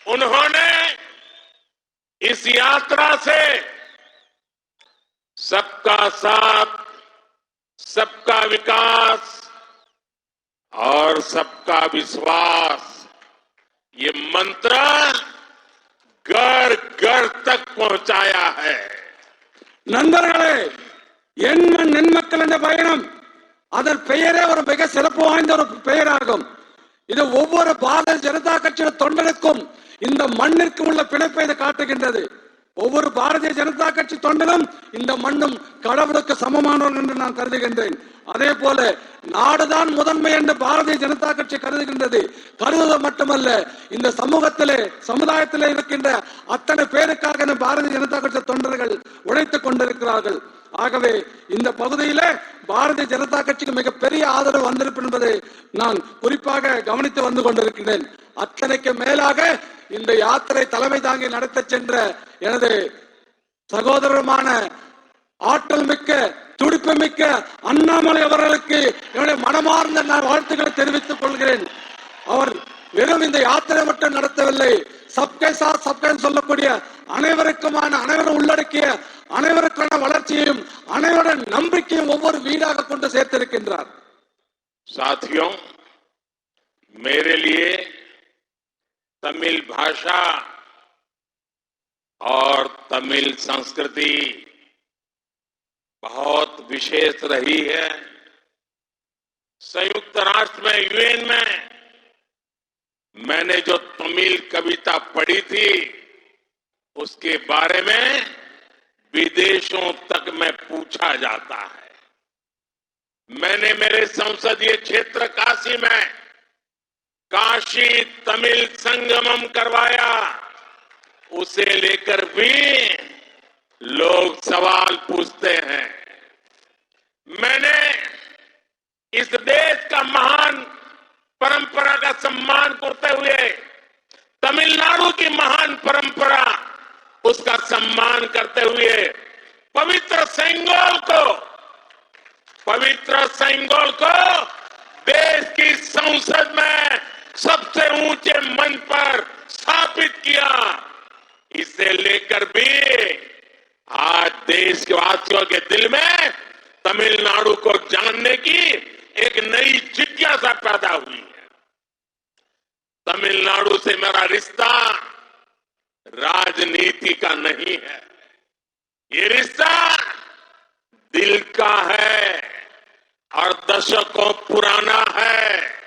उन्होंने इस यात्रा से सबका साथ, सबका विकास और सबका विश्वास ये मंत्र घर घर तक पहुंचाया है। நண்பர்களே, என் மண் என் மக்கள் என்ற பயணம் அதன் பெயரே ஒரு மிக சிறப்பு வாய்ந்த ஒரு பெயராகும். இது ஒவ்வொரு பாரதிய ஜனதா கட்சியின் தொண்டனுக்கும் இந்த மண்ணிற்கு உள்ள பிணைப்பை இது காட்டுகின்றது. ஒவ்வொரு பாரதிய ஜனதா கட்சி தொண்டனும் இந்த மண்ணும் கடவுளுக்கு சமமானவர்கள் என்று நான் கருதுகின்றேன். அதே போல நாடுதான் முதன்மை என்று பாரதிய ஜனதா கட்சி கருதுகின்றது. கருதுவது மட்டுமல்ல, இந்த சமூகத்திலே சமுதாயத்திலே இருக்கின்ற அத்தனை பேருக்காக பாரதிய ஜனதா கட்சி தொண்டர்கள் உழைத்துக் கொண்டிருக்கிறார்கள். ஆகவே இந்த பகுதியிலே பாரதிய ஜனதா கட்சிக்கு மிகப்பெரிய ஆதரவு வந்திருக்கும் என்பதை நான் குறிப்பாக கவனித்து வந்து கொண்டிருக்கிறேன். அத்தனைக்கு மேலாக இந்த யாத்திரை தலைமை தாங்கி நடத்த சென்ற எனது சகோதரமான ஆற்றல் மிக்க துடிப்பு மிக்க அண்ணாமலை அவர்களுக்கு என்னுடைய மனமார்ந்த நான் வாழ்த்துக்களை தெரிவித்துக் கொள்கிறேன். அவர் வெறும் இந்த யாத்திரை மட்டும் நடத்தவில்லை, சப்கே சாத் சப்கே சொல்லக்கூடிய அனைவரும் உள்ளடக்கிய அனைவருக்கான வளர்ச்சியையும் அனைவருடைய நம்பிக்கையும் ஒவ்வொரு வீடாக கொண்டு சேர்த்திருக்கின்றார். साथियों, मेरे लिए तमिल भाषा और तमिल संस्कृति बहुत विशेष रही है। संयुक्त राष्ट्र में, यूएन में मैंने जो तमिल कविता पढ़ी थी उसके बारे में विदेशों तक में पूछा जाता है। मैंने मेरे संसदीय क्षेत्र काशी में काशी तमिल संगमम करवाया, उसे लेकर भी लोग सवाल पूछते हैं। मैंने इस देश का महान परंपरा का सम्मान करते हुए तमिलनाडु की महान परंपरा उसका सम्मान करते हुए पवित्र सेंगोल को देश की संसद में सबसे ऊंचे मंच पर स्थापित किया। इसे लेकर भी आज देशवासियों के दिल में तमिलनाडु को जानने की एक नई जिज्ञासा पैदा हुई है। तमिलनाडु से मेरा रिश्ता राजनीति का नहीं है, ये रिश्ता दिल का है और दशकों पुराना है।